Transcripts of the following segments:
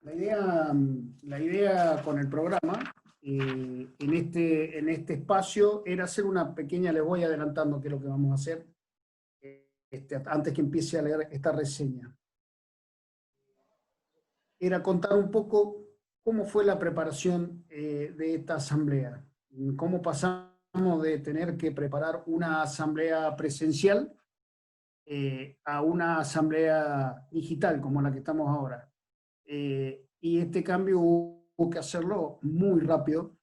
La idea con el programa, en este espacio, era hacer una pequeña, les voy adelantando qué es lo que vamos a hacer, antes que empiece a leer esta reseña. Era contar un poco cómo fue la preparación de esta asamblea, cómo pasamos de tener que preparar una asamblea presencial a una asamblea digital como la que estamos ahora. Y este cambio hubo que hacerlo muy rápido,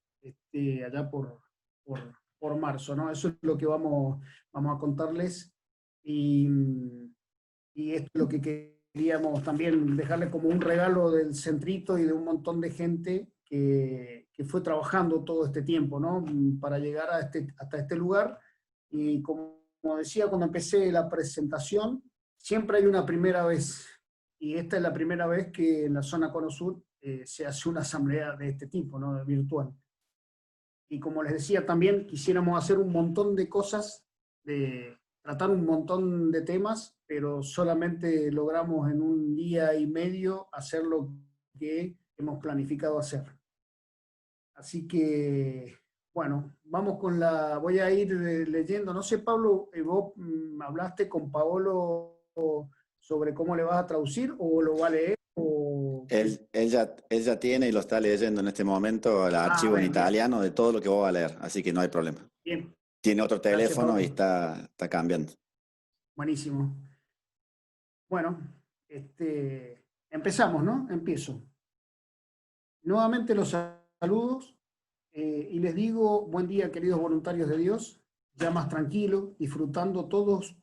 allá por marzo, ¿no? Eso es lo que vamos a contarles. Y, y esto es lo que queríamos también dejarles como un regalo del centrito y de un montón de gente que fue trabajando todo este tiempo, ¿no? Para llegar hasta este lugar. Y como decía cuando empecé la presentación, siempre hay una primera vez. Y esta es la primera vez que en la zona Cono Sur se hace una asamblea de este tipo, ¿no? Virtual. Y como les decía, también quisiéramos hacer un montón de cosas, tratar un montón de temas, pero solamente logramos en un día y medio hacer lo que hemos planificado hacer. Así que, bueno, voy a ir leyendo. No sé, Pablo, vos hablaste con Paolo sobre cómo le vas a traducir o lo va a leer o qué. Él ya tiene y lo está leyendo en este momento el Ah, archivo en bien, bien, italiano de todo lo que vos vas a leer, así que no hay problema. bien. Tiene otro Gracias, teléfono y Pablo. está cambiando. Buenísimo. Bueno, empezamos, ¿no? Empiezo. Nuevamente los saludos y les digo buen día, queridos voluntarios de Dios, ya más tranquilo, disfrutando todos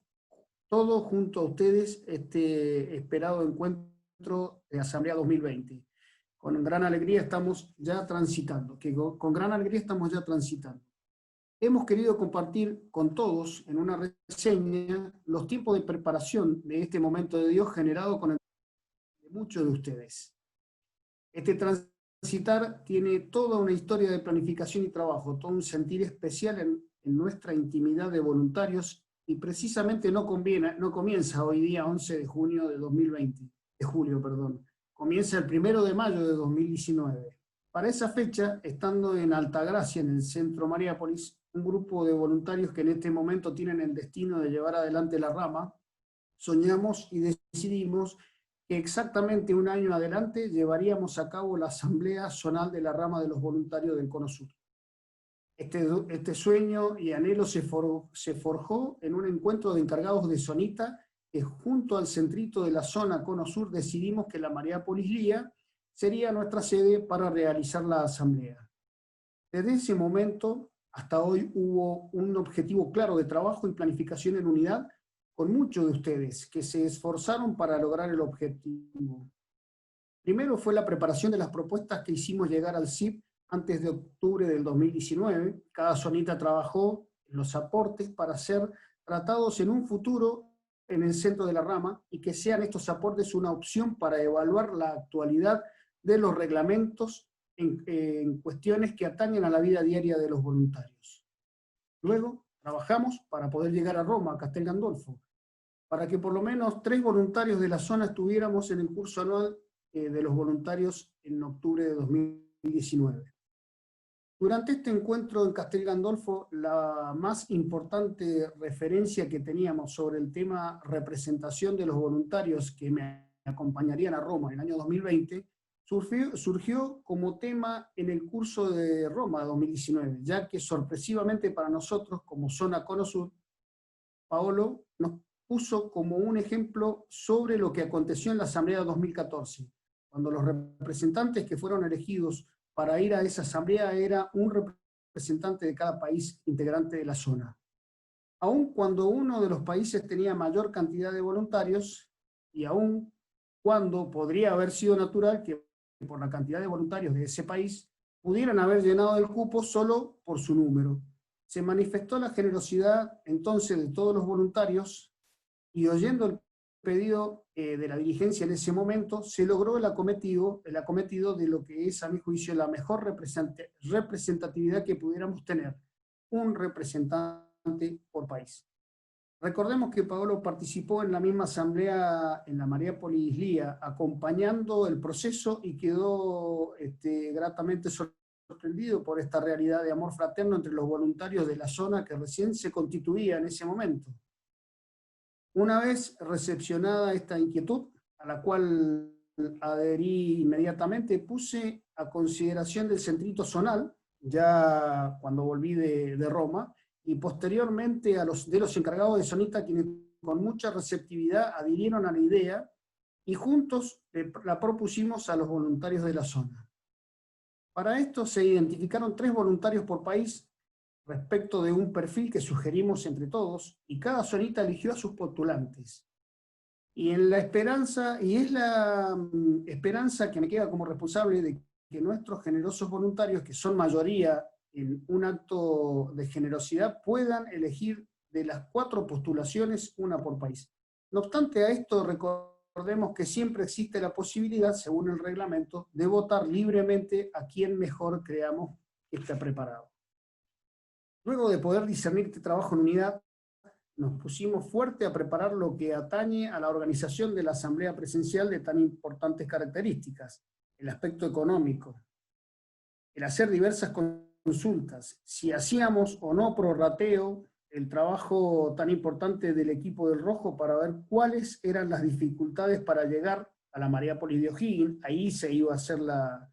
junto a ustedes este esperado encuentro de Asamblea 2020. Con gran alegría estamos ya transitando, con gran alegría estamos ya transitando. Hemos querido compartir con todos en una reseña los tiempos de preparación de este momento de Dios generado con el de muchos de ustedes. Este transitar tiene toda una historia de planificación y trabajo, todo un sentir especial en nuestra intimidad de voluntarios y precisamente no comienza hoy día 11 de junio de 2020, de julio, perdón, comienza el 1 de mayo de 2019. Para esa fecha, estando en Altagracia, en el centro Mariápolis, un grupo de voluntarios que en este momento tienen el destino de llevar adelante la rama, soñamos y decidimos que exactamente un año adelante llevaríamos a cabo la Asamblea Zonal de la Rama de los Voluntarios del Cono Sur. Este sueño y anhelo se forjó en un encuentro de encargados de zonita que junto al centrito de la zona Cono Sur decidimos que la Mariápolis Lía sería nuestra sede para realizar la asamblea. Desde ese momento hasta hoy hubo un objetivo claro de trabajo y planificación en unidad con muchos de ustedes que se esforzaron para lograr el objetivo. Primero fue la preparación de las propuestas que hicimos llegar al CIP antes de octubre del 2019. Cada zonita trabajó en los aportes para ser tratados en un futuro en el centro de la rama y que sean estos aportes una opción para evaluar la actualidad de los reglamentos en cuestiones que atañen a la vida diaria de los voluntarios. Luego, trabajamos para poder llegar a Roma, a Castel Gandolfo, para que por lo menos 3 voluntarios de la zona estuviéramos en el curso anual de los voluntarios en octubre de 2019. Durante este encuentro en Castel Gandolfo, la más importante referencia que teníamos sobre el tema representación de los voluntarios que me acompañarían a Roma en el año 2020 surgió como tema en el curso de Roma 2019, ya que sorpresivamente para nosotros, como zona Cono Sur, Paolo nos puso como un ejemplo sobre lo que aconteció en la Asamblea 2014, cuando los representantes que fueron elegidos para ir a esa asamblea era un representante de cada país integrante de la zona. Aun cuando uno de los países tenía mayor cantidad de voluntarios, y aun cuando podría haber sido natural que por la cantidad de voluntarios de ese país pudieran haber llenado el cupo solo por su número. Se manifestó la generosidad entonces de todos los voluntarios y oyendo el pedido de la dirigencia en ese momento, se logró el acometido de lo que es, a mi juicio, la mejor representatividad que pudiéramos tener, un representante por país. Recordemos que Paolo participó en la misma asamblea en la Mariápolis Islía, acompañando el proceso y quedó gratamente sorprendido por esta realidad de amor fraterno entre los voluntarios de la zona que recién se constituía en ese momento. Una vez recepcionada esta inquietud, a la cual adherí inmediatamente, puse a consideración del centrito zonal, ya cuando volví de Roma, y posteriormente de los encargados de Zonita, quienes con mucha receptividad adhirieron a la idea, y juntos la propusimos a los voluntarios de la zona. Para esto se identificaron 3 voluntarios por país, respecto de un perfil que sugerimos entre todos, y cada zonita eligió a sus postulantes. Y en la esperanza, y es la esperanza que me queda como responsable de que nuestros generosos voluntarios, que son mayoría en un acto de generosidad, puedan elegir de las 4 postulaciones una por país. No obstante a esto, recordemos que siempre existe la posibilidad, según el reglamento, de votar libremente a quien mejor creamos que está preparado. Luego de poder discernir este trabajo en unidad, nos pusimos fuerte a preparar lo que atañe a la organización de la asamblea presencial de tan importantes características: el aspecto económico, el hacer diversas consultas, si hacíamos o no prorrateo, el trabajo tan importante del equipo del Rojo para ver cuáles eran las dificultades para llegar a la Mariápolis de O'Higgins. Ahí se iba a hacer la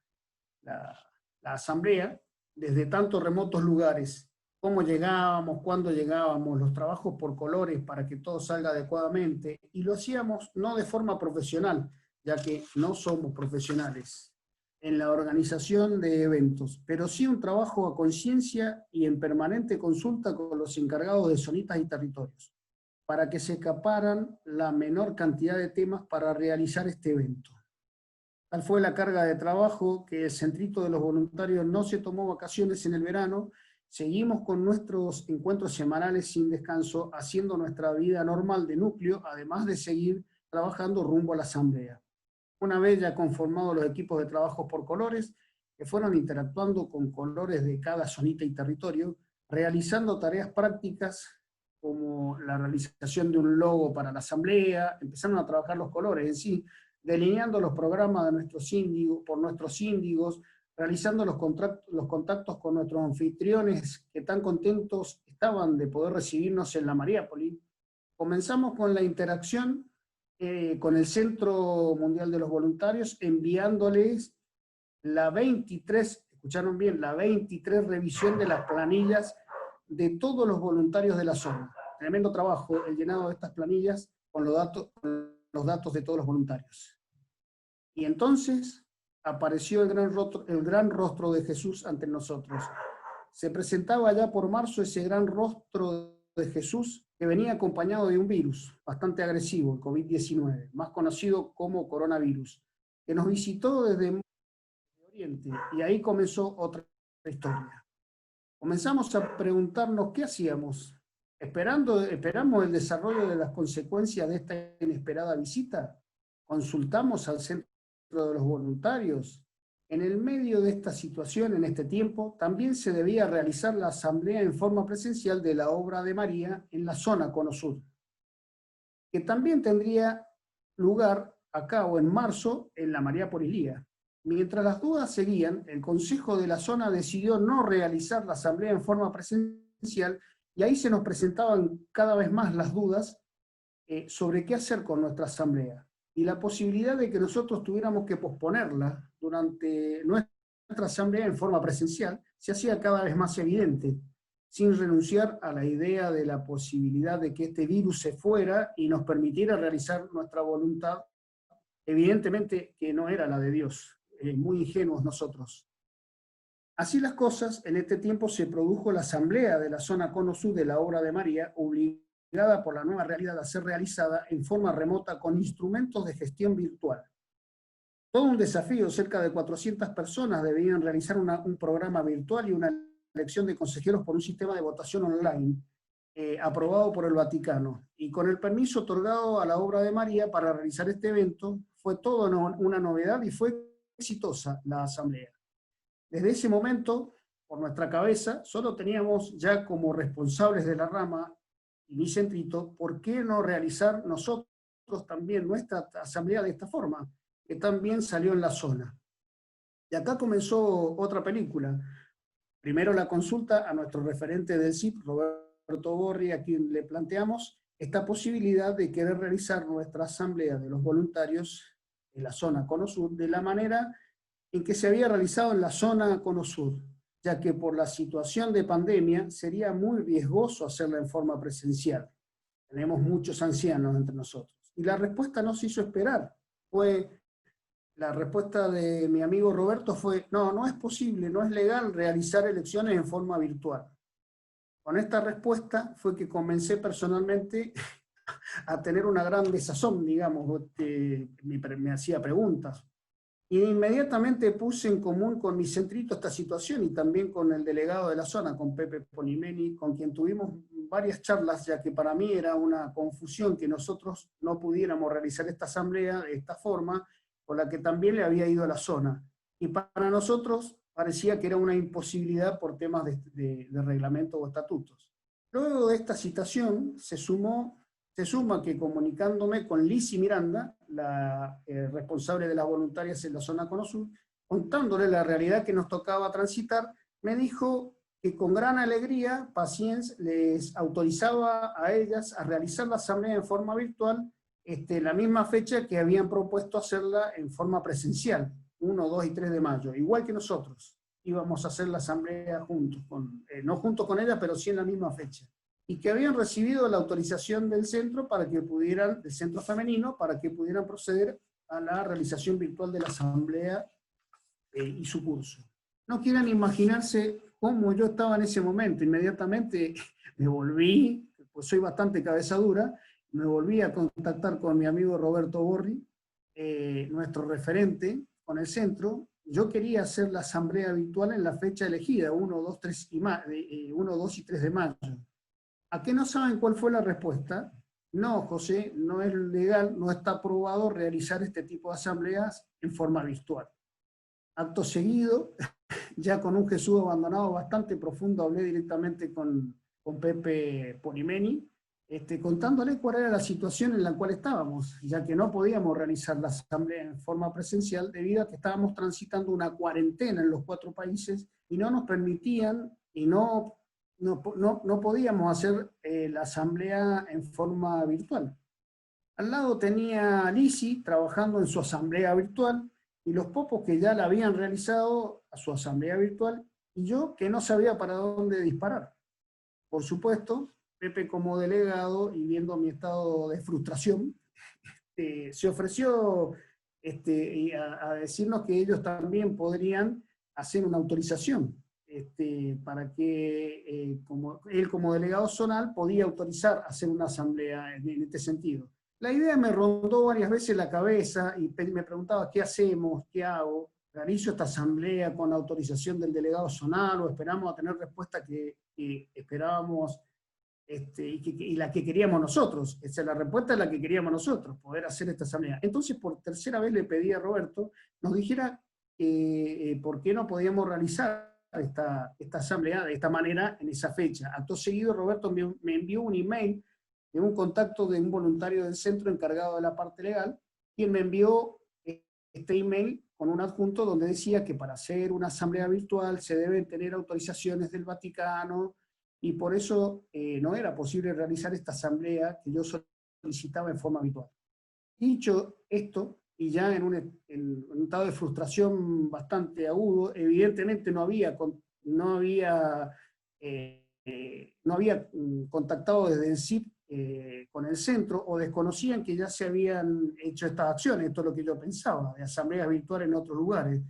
asamblea, desde tantos remotos lugares. Cómo llegábamos, cuándo llegábamos, los trabajos por colores para que todo salga adecuadamente, y lo hacíamos no de forma profesional, ya que no somos profesionales en la organización de eventos, pero sí un trabajo a conciencia y en permanente consulta con los encargados de zonitas y territorios, para que se escaparan la menor cantidad de temas para realizar este evento. Tal fue la carga de trabajo que el centrito de los voluntarios no se tomó vacaciones en el verano. Seguimos con nuestros encuentros semanales sin descanso, haciendo nuestra vida normal de núcleo, además de seguir trabajando rumbo a la asamblea. Una vez ya conformados los equipos de trabajo por colores, que fueron interactuando con colores de cada zonita y territorio, realizando tareas prácticas como la realización de un logo para la asamblea, empezaron a trabajar los colores en sí, delineando los programas de nuestros índigos, por nuestros índigos, realizando los contactos con nuestros anfitriones que tan contentos estaban de poder recibirnos en la Mariápolis. Comenzamos con la interacción con el Centro Mundial de los Voluntarios, enviándoles la 23, escucharon bien, la 23 revisión de las planillas de todos los voluntarios de la zona. Tremendo trabajo el llenado de estas planillas con los datos de todos los voluntarios. Y entonces apareció el gran rostro de Jesús ante nosotros. Se presentaba ya por marzo ese gran rostro de Jesús, que venía acompañado de un virus bastante agresivo, el COVID-19, más conocido como coronavirus, que nos visitó desde Oriente, y ahí comenzó otra historia. Comenzamos a preguntarnos qué hacíamos. ¿Esperamos el desarrollo de las consecuencias de esta inesperada visita? ¿Consultamos al centro de los voluntarios? En el medio de esta situación, en este tiempo, también se debía realizar la asamblea en forma presencial de la obra de María en la zona Cono Sur, que también tendría lugar acá o en marzo en la Mariápolis Islía. Mientras las dudas seguían, el Consejo de la zona decidió no realizar la asamblea en forma presencial, y ahí se nos presentaban cada vez más las dudas sobre qué hacer con nuestra asamblea, y la posibilidad de que nosotros tuviéramos que posponerla durante nuestra asamblea en forma presencial se hacía cada vez más evidente, sin renunciar a la idea de la posibilidad de que este virus se fuera y nos permitiera realizar nuestra voluntad, evidentemente que no era la de Dios, muy ingenuos nosotros. Así las cosas, en este tiempo se produjo la asamblea de la zona Cono Sur de la obra de María, obligada por la nueva realidad a ser realizada en forma remota con instrumentos de gestión virtual. Todo un desafío, cerca de 400 personas debían realizar un programa virtual y una elección de consejeros por un sistema de votación online aprobado por el Vaticano, y con el permiso otorgado a la obra de María para realizar este evento. Fue todo una novedad y fue exitosa la asamblea. Desde ese momento, por nuestra cabeza, solo teníamos ya como responsables de la rama y mi centrito, ¿por qué no realizar nosotros también nuestra asamblea de esta forma? Que también salió en la zona. Y acá comenzó otra película. Primero la consulta a nuestro referente del CIP, Roberto Borri, a quien le planteamos esta posibilidad de querer realizar nuestra asamblea de los voluntarios en la zona Cono Sur de la manera en que se había realizado en la zona Cono Sur, ya que por la situación de pandemia sería muy riesgoso hacerla en forma presencial. Tenemos muchos ancianos entre nosotros. Y la respuesta no se hizo esperar. La respuesta de mi amigo Roberto fue, no, no es posible, no es legal realizar elecciones en forma virtual. Con esta respuesta fue que comencé personalmente a tener una gran desazón, digamos, me hacía preguntas. Y inmediatamente puse en común con mi centrito esta situación y también con el delegado de la zona, con Pepe Ponimeni, con quien tuvimos varias charlas, ya que para mí era una confusión que nosotros no pudiéramos realizar esta asamblea de esta forma, con la que también le había ido a la zona. Y para nosotros parecía que era una imposibilidad por temas de reglamento o estatutos. Luego de esta citación se suma que comunicándome con Lizzy Miranda, la responsable de las voluntarias en la zona Cono Sur, contándole la realidad que nos tocaba transitar, me dijo que con gran alegría Paciencia les autorizaba a ellas a realizar la asamblea en forma virtual, la misma fecha que habían propuesto hacerla en forma presencial, 1, 2 y 3 de mayo, igual que nosotros íbamos a hacer la asamblea juntos, no juntos con ellas, pero sí en la misma fecha. Y que habían recibido la autorización del centro para que pudieran, del centro femenino, para que pudieran proceder a la realización virtual de la asamblea y su curso. No quieran imaginarse cómo yo estaba en ese momento. Inmediatamente me volví, pues soy bastante cabeza dura, me volví a contactar con mi amigo Roberto Borri, nuestro referente con el centro. Yo quería hacer la asamblea virtual en la fecha elegida, 1, 2, 3 1, 2 y 3 de mayo. ¿A qué no saben cuál fue la respuesta? No, José, no es legal, no está aprobado realizar este tipo de asambleas en forma virtual. Acto seguido, ya con un Jesús abandonado bastante profundo, hablé directamente con Pepe Ponimeni, contándole cuál era la situación en la cual estábamos, ya que no podíamos realizar la asamblea en forma presencial debido a que estábamos transitando una cuarentena en los 4 países y no nos permitían y no podíamos hacer la asamblea en forma virtual. Al lado tenía a Lizzy trabajando en su asamblea virtual y los popos que ya la habían realizado a su asamblea virtual y yo que no sabía para dónde disparar. Por supuesto, Pepe como delegado y viendo mi estado de frustración, se ofreció a decirnos que ellos también podrían hacer una autorización para que él como delegado zonal podía autorizar hacer una asamblea en este sentido. La idea me rondó varias veces la cabeza y me preguntaba qué hacemos, qué hago, realizo esta asamblea con autorización del delegado zonal o esperamos a tener respuesta que esperábamos y la que queríamos nosotros. Esa es la respuesta es la que queríamos nosotros, poder hacer esta asamblea. Entonces, por tercera vez le pedí a Roberto nos dijera por qué no podíamos realizar esta asamblea de esta manera en esa fecha. Acto seguido, Roberto me envió un email de un contacto de un voluntario del centro encargado de la parte legal, quien me envió este email con un adjunto donde decía que para hacer una asamblea virtual se deben tener autorizaciones del Vaticano, y por eso no era posible realizar esta asamblea que yo solicitaba en forma habitual. Dicho esto, y ya en un estado de frustración bastante agudo, evidentemente no había contactado desde el CIP con el centro, o desconocían que ya se habían hecho estas acciones. Esto es lo que yo pensaba, de asambleas virtuales en otros lugares.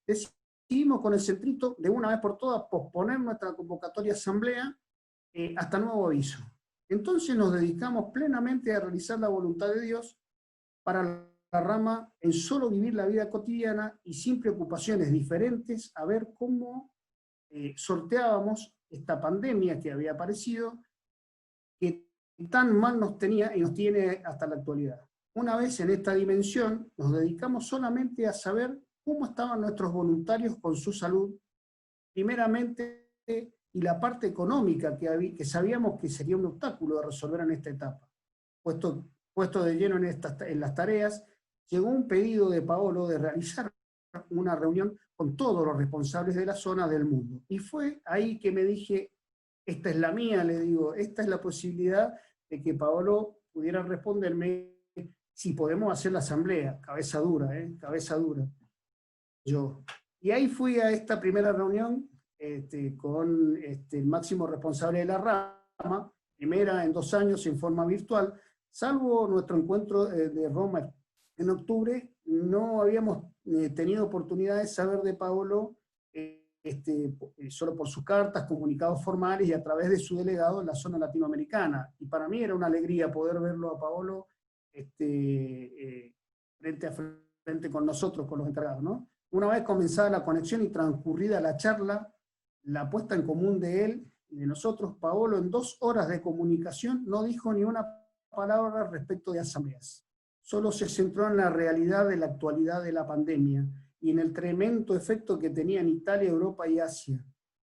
Decidimos con el centrito, de una vez por todas, posponer nuestra convocatoria asamblea hasta nuevo aviso. Entonces nos dedicamos plenamente a realizar la voluntad de Dios para la rama en solo vivir la vida cotidiana y sin preocupaciones diferentes, a ver cómo sorteábamos esta pandemia que había aparecido, que tan mal nos tenía y nos tiene hasta la actualidad. Una vez en esta dimensión, nos dedicamos solamente a saber cómo estaban nuestros voluntarios con su salud, primeramente y la parte económica que sabíamos que sería un obstáculo de resolver en esta etapa. Puesto de lleno en las tareas, llegó un pedido de Paolo de realizar una reunión con todos los responsables de la zona del mundo. Y fue ahí que me dije, esta es la mía, le digo, esta es la posibilidad de que Paolo pudiera responderme si podemos hacer la asamblea. Cabeza dura, cabeza dura. Yo. Y ahí fui a esta primera reunión con el máximo responsable de la rama, primera en 2 años en forma virtual, salvo nuestro encuentro de Roma en octubre, no habíamos tenido oportunidad de saber de Paolo solo por sus cartas, comunicados formales y a través de su delegado en la zona latinoamericana. Y para mí era una alegría poder verlo a Paolo frente a frente con nosotros, con los encargados, ¿no? Una vez comenzada la conexión y transcurrida la charla, la puesta en común de él y de nosotros, Paolo en 2 horas de comunicación no dijo ni una palabra respecto de asambleas. Solo se centró en la realidad de la actualidad de la pandemia y en el tremendo efecto que tenía en Italia, Europa y Asia.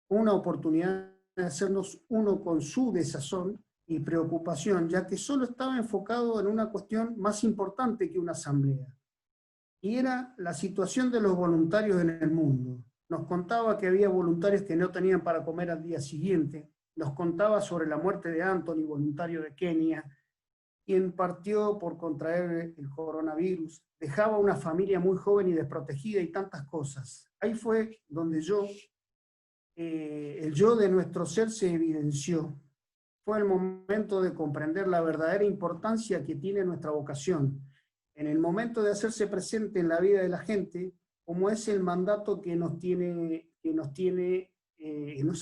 Una oportunidad de hacernos uno con su desazón y preocupación, ya que solo estaba enfocado en una cuestión más importante que una asamblea. Y era la situación de los voluntarios en el mundo. Nos contaba que había voluntarios que no tenían para comer al día siguiente, nos contaba sobre la muerte de Anthony, voluntario de Kenia, quien partió por contraer el coronavirus, dejaba una familia muy joven y desprotegida y tantas cosas. Ahí fue donde el yo de nuestro ser se evidenció. Fue el momento de comprender la verdadera importancia que tiene nuestra vocación, en el momento de hacerse presente en la vida de la gente, como es el mandato que nos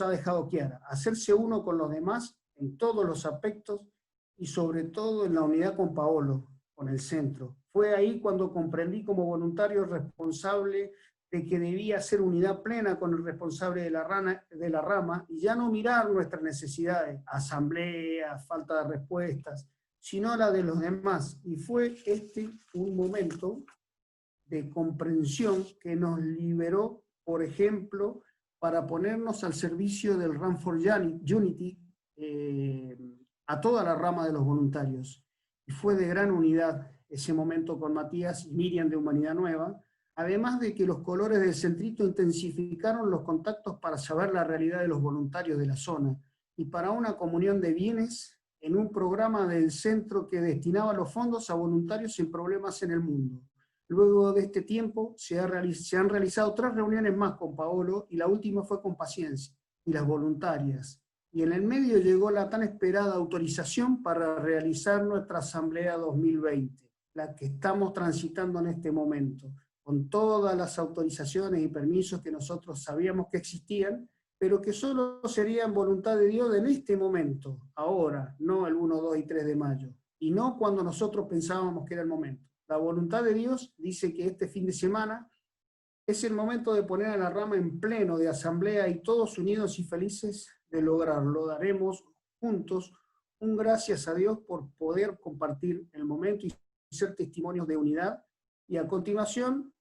ha dejado Chiara, hacerse uno con los demás en todos los aspectos y sobre todo en la unidad con Paolo, con el centro. Fue ahí cuando comprendí como voluntario responsable de que debía hacer unidad plena con el responsable de la rama y ya no mirar nuestras necesidades, asambleas, falta de respuestas, sino la de los demás. Y fue un momento de comprensión que nos liberó, por ejemplo, para ponernos al servicio del Run for Unity a toda la rama de los voluntarios. Y fue de gran unidad ese momento con Matías y Miriam de Humanidad Nueva, además de que los colores del centrito intensificaron los contactos para saber la realidad de los voluntarios de la zona y para una comunión de bienes en un programa del centro que destinaba los fondos a voluntarios sin problemas en el mundo. Luego de este tiempo se han realizado 3 reuniones más con Paolo y la última fue con Paciencia y las voluntarias. Y en el medio llegó la tan esperada autorización para realizar nuestra Asamblea 2020, la que estamos transitando en este momento, con todas las autorizaciones y permisos que nosotros sabíamos que existían, pero que solo serían voluntad de Dios en este momento, ahora, no el 1, 2 y 3 de mayo, y no cuando nosotros pensábamos que era el momento. La voluntad de Dios dice que este fin de semana es el momento de poner a la rama en pleno de asamblea y todos unidos y felices de lograrlo. Daremos juntos un gracias a Dios por poder compartir el momento y ser testimonios de unidad. Y a continuación,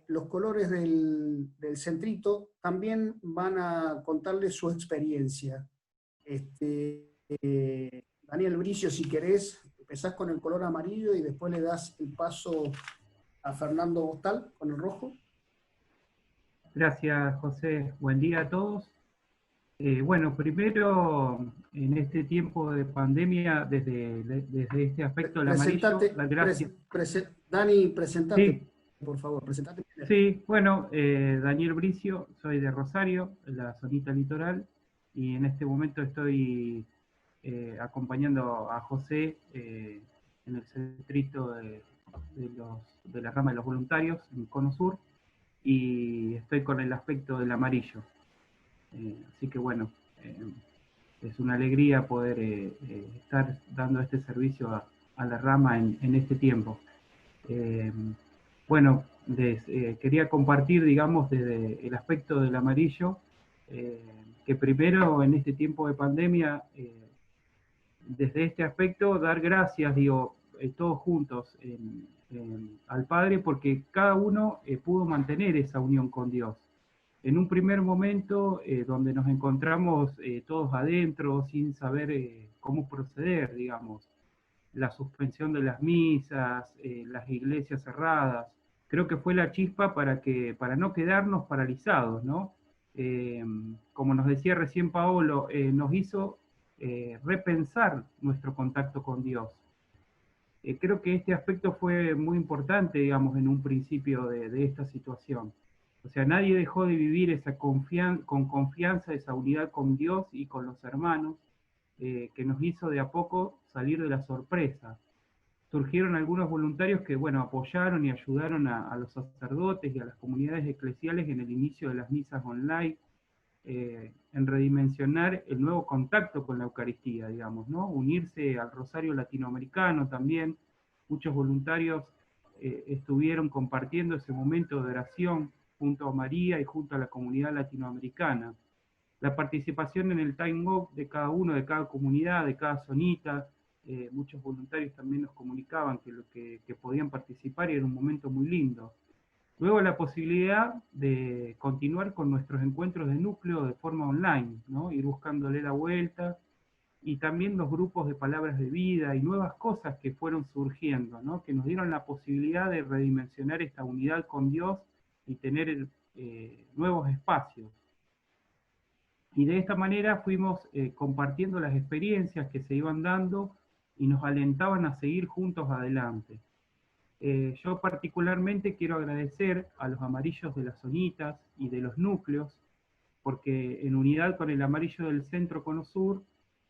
los colores del centrito también van a contarles su experiencia. Daniel Bricio, si querés, empezás con el color amarillo y después le das el paso a Fernando Bostal con el rojo. Gracias, José. Buen día a todos. Bueno, primero, en este tiempo de pandemia, desde este aspecto del amarillo, las gracias. Dani, presentate, sí. Por favor, presentate. Sí, bueno, Daniel Bricio, soy de Rosario, la zonita litoral, y en este momento estoy acompañando a José en el centrito de la rama de los voluntarios, en Cono Sur, y estoy con el aspecto del amarillo. Así que bueno, es una alegría poder estar dando este servicio a la rama en este tiempo. Bueno, quería compartir, digamos, desde el aspecto del amarillo, que primero en este tiempo de pandemia, desde este aspecto, dar gracias, digo, todos juntos al Padre, porque cada uno pudo mantener esa unión con Dios. En un primer momento, donde nos encontramos todos adentro, sin saber cómo proceder, digamos, la suspensión de las misas, las iglesias cerradas, creo que fue la chispa para no quedarnos paralizados, ¿no? Como nos decía recién Paolo, nos hizo repensar nuestro contacto con Dios. Creo que este aspecto fue muy importante, digamos, en un principio de esta situación. O sea, nadie dejó de vivir con confianza esa unidad con Dios y con los hermanos, que nos hizo de a poco salir de la sorpresa. Surgieron algunos voluntarios que, bueno, apoyaron y ayudaron a los sacerdotes y a las comunidades eclesiales en el inicio de las misas online, en redimensionar el nuevo contacto con la Eucaristía, digamos, ¿no? Unirse al Rosario Latinoamericano también. Muchos voluntarios estuvieron compartiendo ese momento de oración junto a María y junto a la comunidad latinoamericana. La participación en el time walk de cada uno, de cada comunidad, de cada zonita, muchos voluntarios también nos comunicaban que podían participar y era un momento muy lindo. Luego la posibilidad de continuar con nuestros encuentros de núcleo de forma online, ¿no? Ir buscándole la vuelta, y también los grupos de palabras de vida y nuevas cosas que fueron surgiendo, ¿no? Que nos dieron la posibilidad de redimensionar esta unidad con Dios y tener nuevos espacios. Y de esta manera fuimos compartiendo las experiencias que se iban dando y nos alentaban a seguir juntos adelante. Yo particularmente quiero agradecer a los amarillos de las zonitas y de los núcleos, porque en unidad con el amarillo del Centro Cono Sur,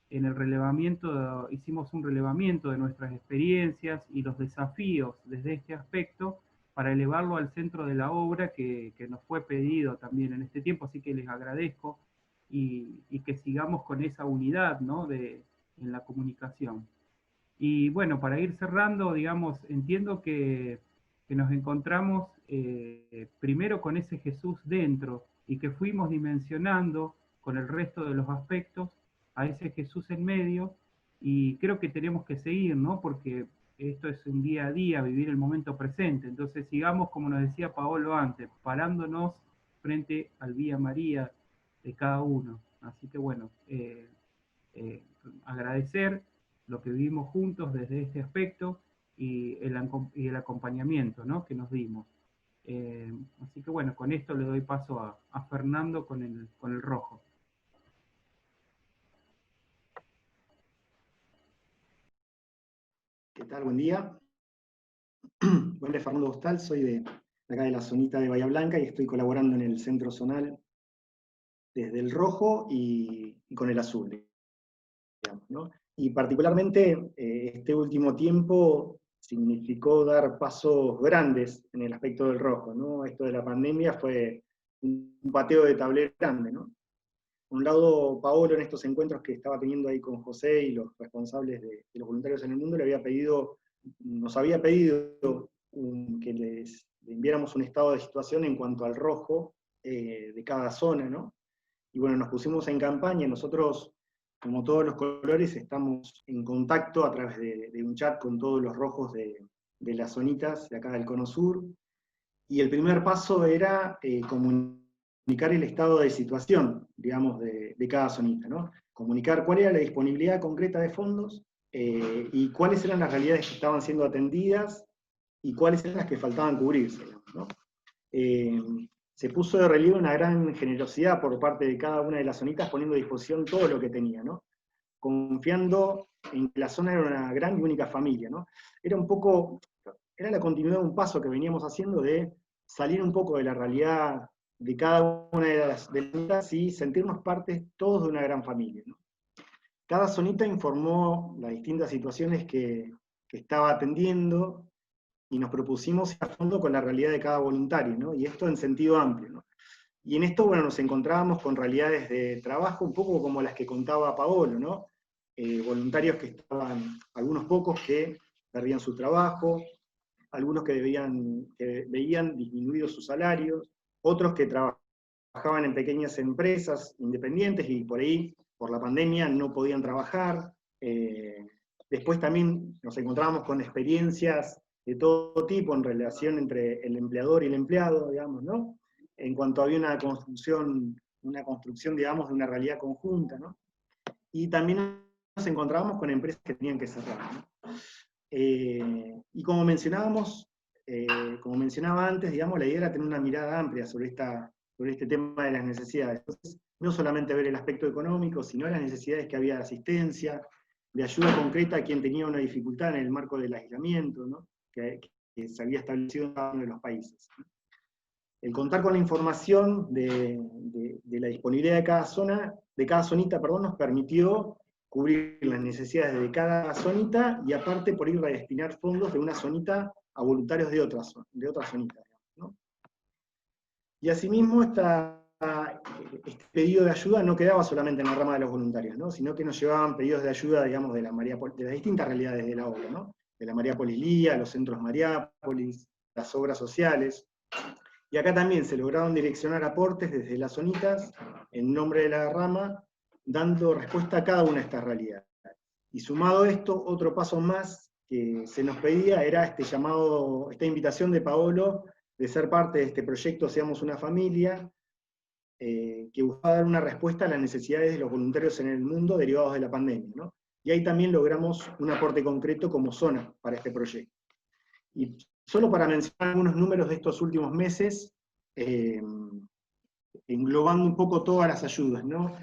en el relevamiento, hicimos un relevamiento de nuestras experiencias y los desafíos desde este aspecto para elevarlo al centro de la obra que nos fue pedido también en este tiempo, así que les agradezco y que sigamos con esa unidad, ¿no? En la comunicación. Y bueno, para ir cerrando, digamos, entiendo que nos encontramos primero con ese Jesús dentro y que fuimos dimensionando con el resto de los aspectos a ese Jesús en medio, y creo que tenemos que seguir, ¿no? Porque esto es un día a día, vivir el momento presente. Entonces sigamos, como nos decía Paolo antes, parándonos frente al Vía María de cada uno. Así que bueno, agradecer lo que vivimos juntos desde este aspecto y el acompañamiento, ¿no? Que nos dimos. Así que bueno, con esto le doy paso a Fernando con el rojo. ¿Qué tal? Buen día. Mi nombre es Fernando Bostal, soy de acá de la zonita de Bahía Blanca y estoy colaborando en el centro zonal desde el rojo y con el azul, digamos, ¿no? Y particularmente este último tiempo significó dar pasos grandes en el aspecto del rojo, ¿no? Esto de la pandemia fue un pateo de tablero grande, ¿no? Por un lado, Paolo, en estos encuentros que estaba teniendo ahí con José y los responsables de los voluntarios en el mundo, nos había pedido que le enviáramos un estado de situación en cuanto al rojo de cada zona, ¿no? Y bueno, nos pusimos en campaña. Nosotros, como todos los colores, estamos en contacto a través de un chat con todos los rojos de las zonitas de acá del Cono Sur, y el primer paso era comunicar el estado de situación, digamos, de cada zonita, ¿no? Comunicar cuál era la disponibilidad concreta de fondos y cuáles eran las realidades que estaban siendo atendidas y cuáles eran las que faltaban cubrirse, ¿no? Se puso de relieve una gran generosidad por parte de cada una de las zonitas, poniendo a disposición todo lo que tenía, ¿no? Confiando en que la zona era una gran y única familia, ¿no? Era la continuidad de un paso que veníamos haciendo de salir un poco de la realidad de cada una de las zonitas y sentirnos parte todos de una gran familia, ¿no? Cada zonita informó las distintas situaciones que estaba atendiendo y nos propusimos ir a fondo con la realidad de cada voluntario, ¿no? Y esto en sentido amplio, ¿no? Y en esto, bueno, nos encontrábamos con realidades de trabajo un poco como las que contaba Paolo, ¿no? Voluntarios que estaban, algunos pocos que perdían su trabajo, algunos que veían disminuidos sus salarios, otros que trabajaban en pequeñas empresas independientes y por ahí, por la pandemia, no podían trabajar. Después también nos encontrábamos con experiencias de todo tipo en relación entre el empleador y el empleado, digamos, ¿no? en cuanto había una construcción, digamos, de una realidad conjunta, ¿no? Y también nos encontrábamos con empresas que tenían que cerrar, ¿no? Y como mencionaba antes, digamos, la idea era tener una mirada amplia sobre este tema de las necesidades. Entonces, no solamente ver el aspecto económico, sino las necesidades que había de asistencia, de ayuda concreta a quien tenía una dificultad en el marco del aislamiento, ¿no? que se había establecido en cada uno de los países. El contar con la información de la disponibilidad de cada zonita, nos permitió cubrir las necesidades de cada zonita y aparte por ir a destinar fondos de una zonita a voluntarios de otra zonita, ¿no? Y asimismo este pedido de ayuda no quedaba solamente en la rama de los voluntarios, ¿no? Sino que nos llevaban pedidos de ayuda, digamos, de las distintas realidades de la obra, ¿no? De la Mariápolis Lía, los centros Mariápolis, las obras sociales. Y acá también se lograron direccionar aportes desde las zonitas, en nombre de la rama, dando respuesta a cada una de estas realidades. Y sumado a esto, otro paso más que se nos pedía era esta invitación de Paolo de ser parte de este proyecto Seamos una Familia, que buscaba dar una respuesta a las necesidades de los voluntarios en el mundo derivados de la pandemia, ¿no? Y ahí también logramos un aporte concreto como zona para este proyecto. Y solo para mencionar algunos números de estos últimos meses, englobando un poco todas las ayudas, ¿no?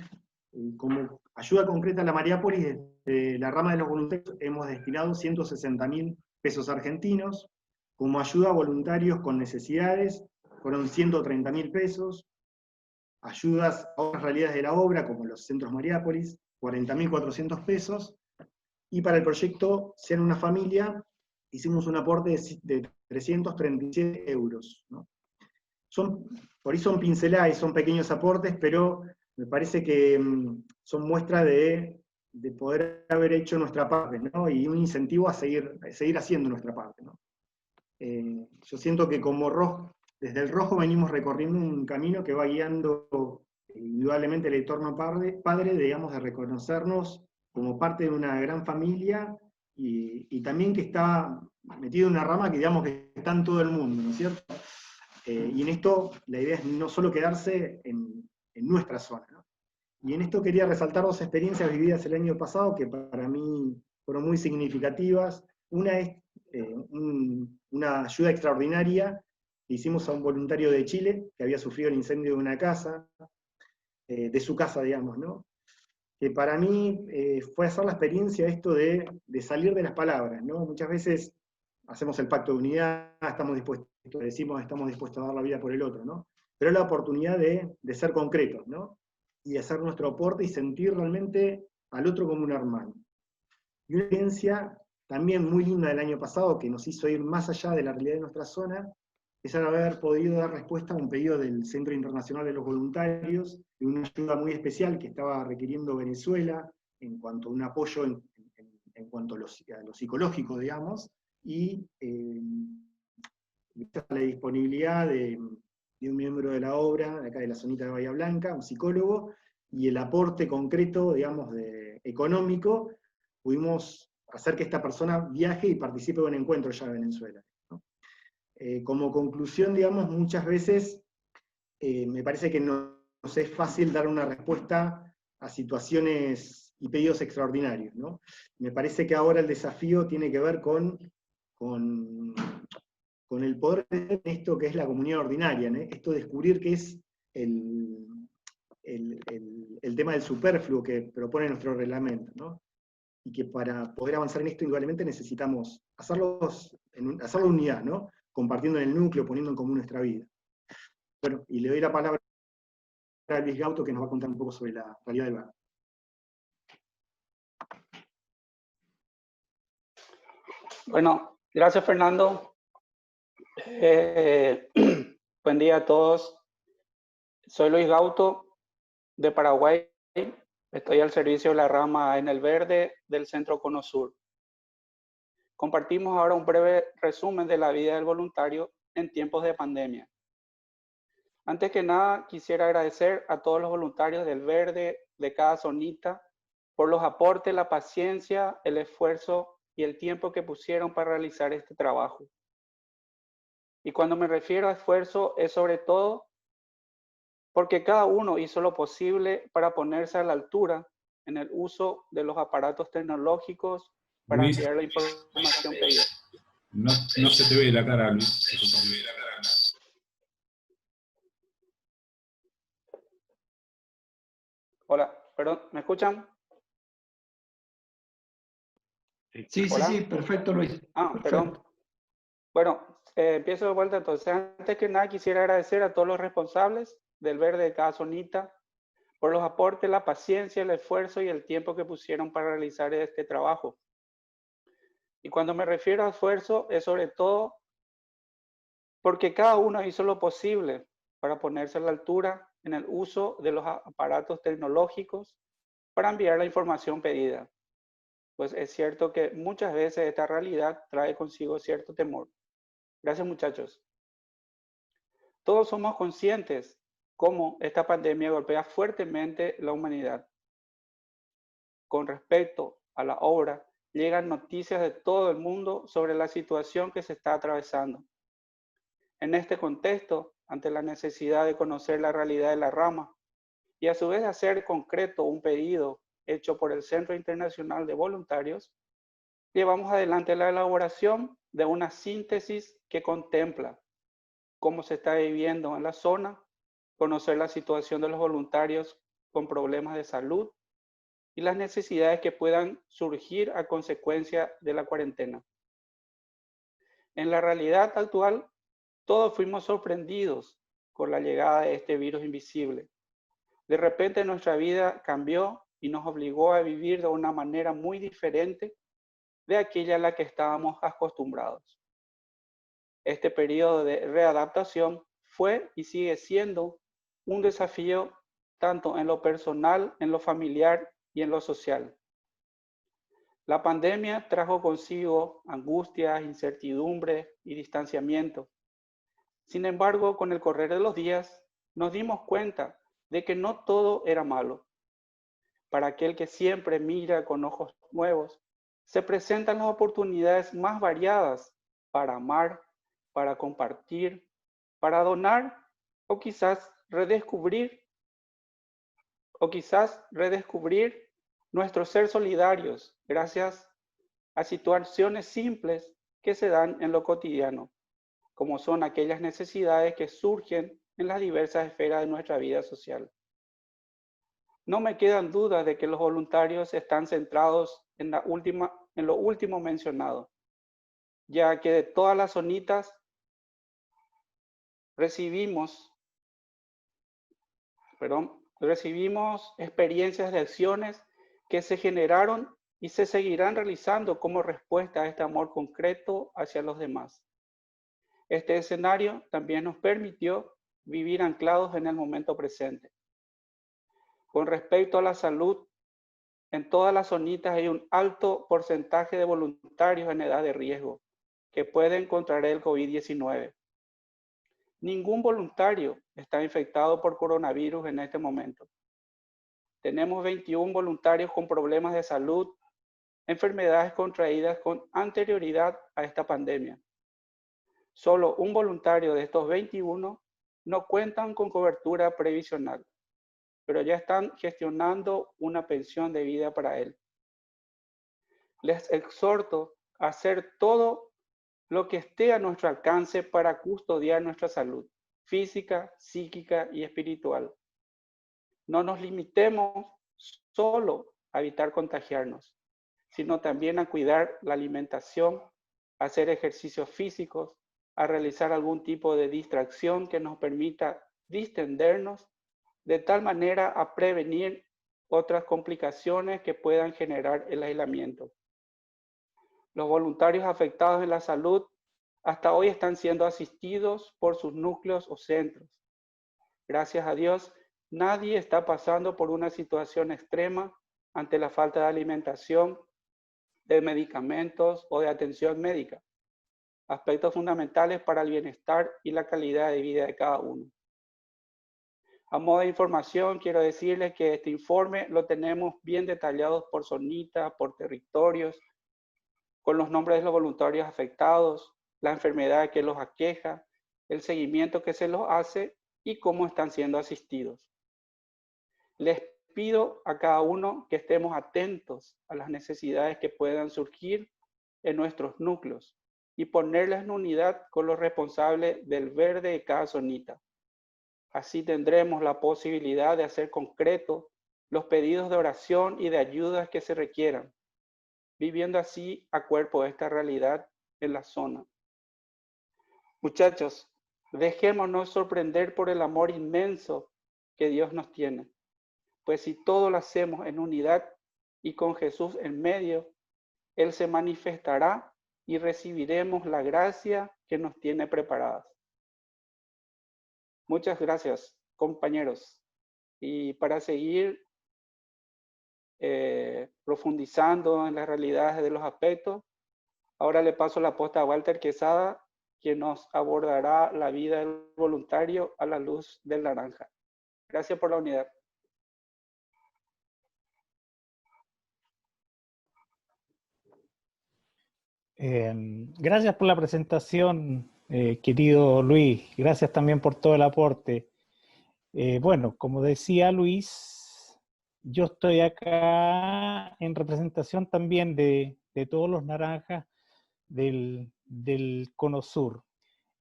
Como ayuda concreta a la Mariápolis, desde la rama de los voluntarios hemos destinado 160.000 pesos argentinos, como ayuda a voluntarios con necesidades fueron 130.000 pesos, ayudas a otras realidades de la obra, como los centros Mariápolis, 40.400 pesos, y para el proyecto Sean una Familia, hicimos un aporte de 337 euros, ¿no? Por ahí son pinceladas, son pequeños aportes, pero me parece que son muestra de poder haber hecho nuestra parte, ¿no? Y un incentivo a seguir haciendo nuestra parte, ¿no? Yo siento que desde el rojo venimos recorriendo un camino que va guiando indudablemente el entorno padre, digamos, de reconocernos como parte de una gran familia y también que está metido en una rama que digamos que está en todo el mundo, ¿no es cierto? Y en esto la idea es no solo quedarse en nuestra zona, ¿no? Y en esto quería resaltar dos experiencias vividas el año pasado que para mí fueron muy significativas. Una es una ayuda extraordinaria que hicimos a un voluntario de Chile que había sufrido el incendio de una casa, de su casa, digamos, ¿no? Que para mí fue hacer la experiencia esto de salir de las palabras, ¿no? Muchas veces hacemos el pacto de unidad, decimos estamos dispuestos a dar la vida por el otro, ¿no? Pero es la oportunidad de ser concretos, ¿no? Y hacer nuestro aporte y sentir realmente al otro como un hermano. Y una experiencia también muy linda del año pasado, que nos hizo ir más allá de la realidad de nuestra zona, es haber podido dar respuesta a un pedido del Centro Internacional de los Voluntarios, de una ayuda muy especial que estaba requiriendo Venezuela, en cuanto a un apoyo en cuanto a lo psicológico, digamos, y la disponibilidad de un miembro de la obra, de acá de la zonita de Bahía Blanca, un psicólogo, y el aporte concreto, digamos, económico, pudimos hacer que esta persona viaje y participe en un encuentro ya en Venezuela, ¿no? Como conclusión, digamos, muchas veces me parece que no nos es fácil dar una respuesta a situaciones y pedidos extraordinarios, ¿no? Me parece que ahora el desafío tiene que ver con el poder de esto que es la comunidad ordinaria, ¿no? Esto de descubrir qué es el tema del superfluo que propone nuestro reglamento, ¿no? Y que para poder avanzar en esto indudablemente necesitamos hacerlo unidad, ¿no? Compartiendo en el núcleo, poniendo en común nuestra vida. Bueno, y le doy la palabra a Luis Gauto, que nos va a contar un poco sobre la realidad del barrio. Bueno, gracias Fernando. Buen día a todos. Soy Luis Gauto, de Paraguay. Estoy al servicio de la rama en el verde del Centro Cono Sur. Compartimos ahora un breve resumen de la vida del voluntario en tiempos de pandemia. Antes que nada, quisiera agradecer a todos los voluntarios del verde, de cada zonita, por los aportes, la paciencia, el esfuerzo y el tiempo que pusieron para realizar este trabajo. Y cuando me refiero a esfuerzo, es sobre todo porque cada uno hizo lo posible para ponerse a la altura en el uso de los aparatos tecnológicos para Luis, enviar la información pedida. no se te ve la cara, Luis. Hola, perdón, ¿me escuchan? Sí, Hola. sí, perfecto, Luis. Ah, Perfecto. perdón. Bueno, empiezo de vuelta entonces. Antes que nada quisiera agradecer a todos los responsables del verde de cada zonita por los aportes, la paciencia, el esfuerzo y el tiempo que pusieron para realizar este trabajo. Y cuando me refiero a esfuerzo es sobre todo porque cada uno hizo lo posible para ponerse a la altura en el uso de los aparatos tecnológicos para enviar la información pedida. Pues es cierto que muchas veces esta realidad trae consigo cierto temor. Gracias, muchachos. Todos somos conscientes cómo esta pandemia golpea fuertemente la humanidad. Con respecto a la obra, llegan noticias de todo el mundo sobre la situación que se está atravesando. En este contexto, ante la necesidad de conocer la realidad de la rama y a su vez hacer concreto un pedido hecho por el Centro Internacional de Voluntarios, llevamos adelante la elaboración de una síntesis que contempla cómo se está viviendo en la zona, conocer la situación de los voluntarios con problemas de salud y las necesidades que puedan surgir a consecuencia de la cuarentena. En la realidad actual, todos fuimos sorprendidos con la llegada de este virus invisible. De repente nuestra vida cambió y nos obligó a vivir de una manera muy diferente de aquella a la que estábamos acostumbrados. Este periodo de readaptación fue y sigue siendo un desafío tanto en lo personal, en lo familiar y en lo social. La pandemia trajo consigo angustias, incertidumbre y distanciamiento. Sin embargo, con el correr de los días, nos dimos cuenta de que no todo era malo. Para aquel que siempre mira con ojos nuevos, se presentan las oportunidades más variadas para amar, para compartir, para donar o quizás redescubrir nuestro ser solidarios gracias a situaciones simples que se dan en lo cotidiano, como son aquellas necesidades que surgen en las diversas esferas de nuestra vida social. No me quedan dudas de que los voluntarios están centrados en lo último mencionado, ya que de todas las zonitas recibimos experiencias de acciones que se generaron y se seguirán realizando como respuesta a este amor concreto hacia los demás. Este escenario también nos permitió vivir anclados en el momento presente. Con respecto a la salud, en todas las zonitas hay un alto porcentaje de voluntarios en edad de riesgo que pueden contraer el COVID-19. Ningún voluntario está infectado por coronavirus en este momento. Tenemos 21 voluntarios con problemas de salud, enfermedades contraídas con anterioridad a esta pandemia. Solo un voluntario de estos 21 no cuentan con cobertura previsional, pero ya están gestionando una pensión de vida para él. Les exhorto a hacer todo lo que esté a nuestro alcance para custodiar nuestra salud física, psíquica y espiritual. No nos limitemos solo a evitar contagiarnos, sino también a cuidar la alimentación, a hacer ejercicios físicos, a realizar algún tipo de distracción que nos permita distendernos, de tal manera a prevenir otras complicaciones que puedan generar el aislamiento. Los voluntarios afectados en la salud hasta hoy están siendo asistidos por sus núcleos o centros. Gracias a Dios, nadie está pasando por una situación extrema ante la falta de alimentación, de medicamentos o de atención médica, aspectos fundamentales para el bienestar y la calidad de vida de cada uno. A modo de información, quiero decirles que este informe lo tenemos bien detallado por zonita, por territorios, con los nombres de los voluntarios afectados, la enfermedad que los aqueja, el seguimiento que se los hace y cómo están siendo asistidos. Les pido a cada uno que estemos atentos a las necesidades que puedan surgir en nuestros núcleos y ponerlas en unidad con los responsables del verde de cada zonita. Así tendremos la posibilidad de hacer concreto los pedidos de oración y de ayudas que se requieran, viviendo así a cuerpo esta realidad en la zona. Muchachos, dejémonos sorprender por el amor inmenso que Dios nos tiene, pues si todo lo hacemos en unidad y con Jesús en medio, Él se manifestará y recibiremos la gracia que nos tiene preparadas. Muchas gracias, compañeros. Y para seguir profundizando en las realidades de los aspectos, ahora le paso la posta a Walter Quesada, quien nos abordará la vida del voluntario a la luz del naranja. Gracias por la unidad. Gracias por la presentación, querido Luis. Gracias también por todo el aporte. Bueno, como decía Luis, yo estoy acá en representación también de todos los naranjas del Cono Sur.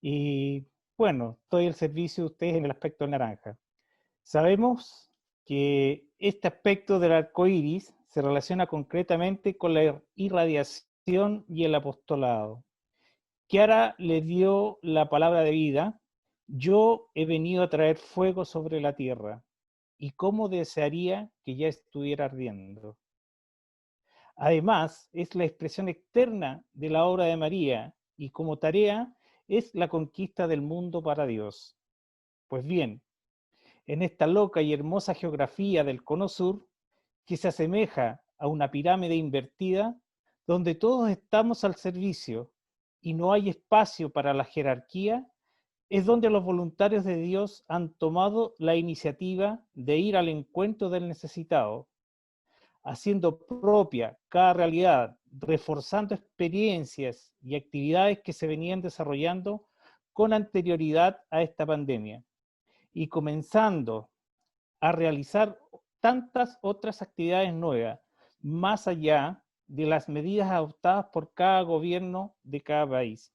Y bueno, estoy al servicio de ustedes en el aspecto del naranja. Sabemos que este aspecto del arco iris se relaciona concretamente con la irradiación y el apostolado. Kiara le dio la palabra de vida: yo he venido a traer fuego sobre la tierra, y cómo desearía que ya estuviera ardiendo. Además, es la expresión externa de la obra de María, y como tarea es la conquista del mundo para Dios. Pues bien, en esta loca y hermosa geografía del Cono Sur, que se asemeja a una pirámide invertida, donde todos estamos al servicio y no hay espacio para la jerarquía, es donde los voluntarios de Dios han tomado la iniciativa de ir al encuentro del necesitado, haciendo propia cada realidad, reforzando experiencias y actividades que se venían desarrollando con anterioridad a esta pandemia, y comenzando a realizar tantas otras actividades nuevas, más allá de las medidas adoptadas por cada gobierno de cada país.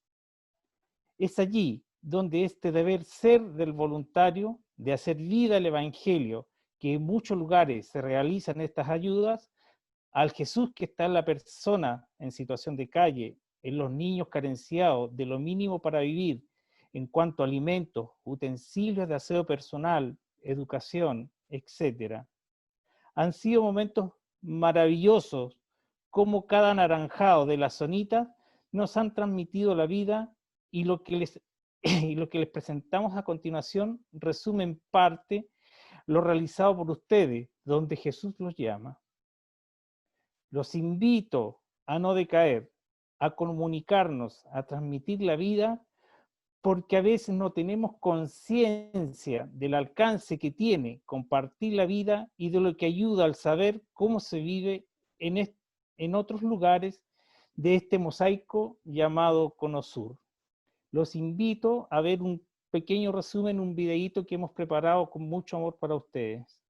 Es allí donde este deber ser del voluntario, de hacer vida el Evangelio, que en muchos lugares se realizan estas ayudas, al Jesús que está en la persona en situación de calle, en los niños carenciados de lo mínimo para vivir, en cuanto a alimentos, utensilios de aseo personal, educación, etc. Han sido momentos maravillosos, como cada naranjado de la zonita nos han transmitido la vida, y lo que les presentamos a continuación resume en parte lo realizado por ustedes, donde Jesús los llama. Los invito a no decaer, a comunicarnos, a transmitir la vida, porque a veces no tenemos conciencia del alcance que tiene compartir la vida y de lo que ayuda al saber cómo se vive en otros lugares de este mosaico llamado Cono Sur. Los invito a ver un pequeño resumen, un videíto que hemos preparado con mucho amor para ustedes.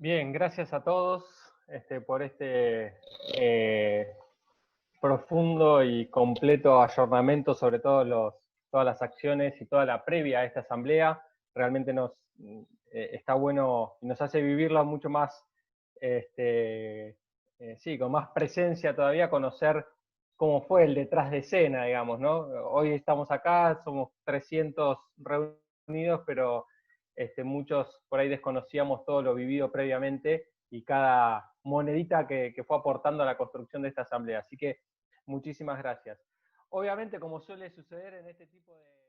Bien, gracias a todos por este profundo y completo ayornamiento sobre todas las acciones y toda la previa a esta asamblea. Realmente está bueno y nos hace vivirla mucho más, sí, con más presencia todavía, conocer cómo fue el detrás de escena, digamos, ¿no? Hoy estamos acá, somos 300 reunidos, pero muchos por ahí desconocíamos todo lo vivido previamente y cada monedita que fue aportando a la construcción de esta asamblea. Así que muchísimas gracias. Obviamente, como suele suceder en este tipo de...